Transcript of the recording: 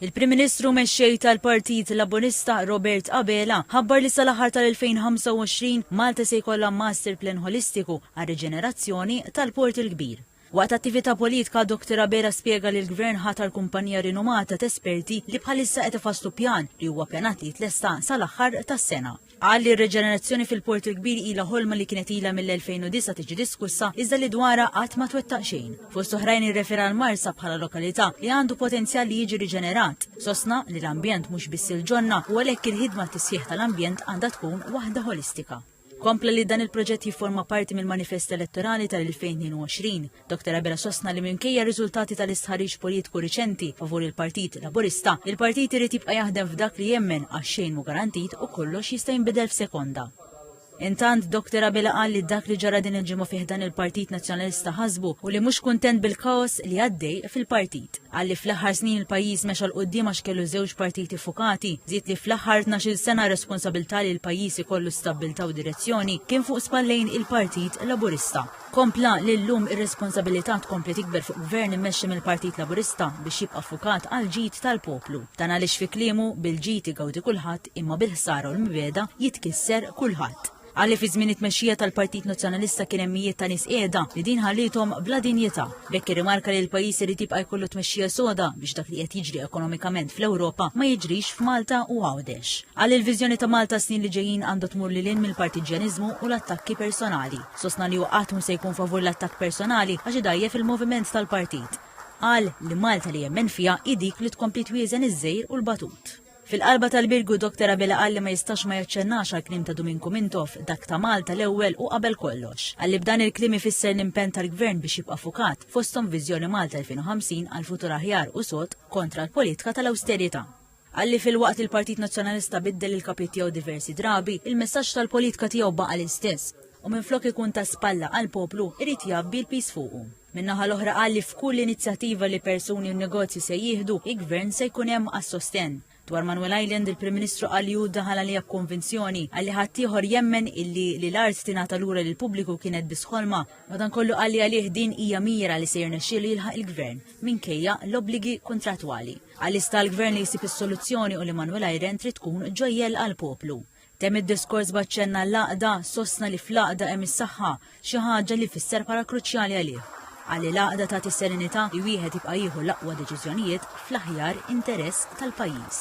Il-Prim Ministru mexxej tal-Partit Laburista Robert Abela ħabbar li sal-aħħar tal-2025 Malta se jkollha master plan holistiku għar-riġenerazzjoni tal-Port il-Kbir. Waqt attività politika, Dr. Abela spjega li l-Gvern ħatar kumpanija rinomata ta' esperti li bħalissa qed ifasslu pjan li huwa pjanat li tlesta sal-aħħar tas-sena. Qal li r-reġenerazzjoni fil-Port il-Kbir ilha ħolma li kienet ilha mill-2009 tiġi diskussa iżda li dwarha qatt ma twettaq xejn. Fost oħrajn irrefera l-Marsa bħala lokalità li għandu potenzjal li jiġi riġenerat. Sostna li l-ambjent mhux biss il-ġonna u għalhekk il-ħidma t-tisjieħ tal-ambjent għandha tkun waħda holistika. Kompla li dan il-proġett jifforma parti mill-manifest elettorali tal-2022. Dr. Abela sostna li minkejja riżultati tal-istħarriġ politiku riċenti favur il-Partit Laburista, il-partit irid jibqa' jaħdem f'dak li jemmen għax xejn mhu garantit u kollox jista' jinbidel f'sekonda. Intant, Dr. Abela qal li dak li ġara din il-ġimgħa fih dan il-Partit Nazzjonalista ħasbu u li mhux kuntent bil-kaos li għaddej fil-partit. Qal li fl-aħħar snin il-pajjiż mexa l-qudiem għax kellu żewġ partiti fukati, żied li fl-aħħar 12 sena responsabilità li l-pajjiż ikollu stabbiltà u direzzjoni kien fuq spallejn il-Partit Laburista. Kompla li llum ir-responsabilità tkompli tikber fuq gvern immexxi mill-Partit Laburista biex jibqa' fukat għal ġid tal-poplu. Dan għaliex fi kliemu bil-ġid igawdi kulħadd imma bil-ħsara u l-mibeda jitkisser kulħadd. Għalli fi żmien it-tmexxija tal-Partit Nazzjonalista kien hemm mijiet ta' nies qiegħda li din ħallithom bla dinjità. Bekk irrimarka li l-pajjiż irid jibqa' jkollu tmexxija soda biex dak li qed jiġri ekonomikament fl-Ewropa ma jiġrix f'Malta u Għawdex. Għalli l-viżjoni ta' Malta snin li ġejjin għandha tmur lil hinn mill-partiġjaniżmu u l-attakki personali. Sostna li hu qatt mhux se jkun favur l-attakk personali għax idajjef il-moviment tal-partit. Qal li Malta li jemmen fiha idik li tkompli twieżen iż-żejr u l-batut. Fil-qalba tal-birgu Dr. Abela qal li ma jistax ma jaċċennax għal klim ta' Domingo Mintov dak ta' Malta l-ewwel u qabel kollox. Għalli b'dan il-klim ifisser l-impenn tal-Gvern biex jibqa' fukat fosthom viżjoni Malta 2050 għal futur aħjar u sod kontra l-politika tal-awsterità. Għalli fil-waqt il-Partit Nazzjonalista biddel il-kapit tiegħu diversi drabi, il-messaġġ tal-politika tiegħu baqa' l-istess u minflok ikun ta' spalla għal poplu irid jabbi l-pis fuqu. Min-naħa l-oħra qal li f'kull inizjattiva li persuni u negozji se jieħdu, il-Gvern se jkun hemm għas-sosten. Dwar Manuel Island, il-Prim Ministru qal li hu daħal għalija konvinzjoni għalli ħadd ieħor jemmen illi l-art tingħata lura lill-pubbliku kienet biss ħolma, madankollu qal li għalih din hija mira li se jirnexxielu jilħaq il-Gvern minkejja l-obbligi kontrattwali. Għalli sta l-Gvern li jsib is-soluzzjoni u li Manuel Island trid tkun ġojjel għall-poplu. Temm id-diskors baċċenna l-laqda sostna li fl-laqda hemm is-saħħa xi ħaġa li fisser para kruċjali għalih. Għalli laqda tagħti serenità li wieħed jibqa' jieħu l-aqwa deċiżjonijiet fl-aħjar interess tal-pajjiż.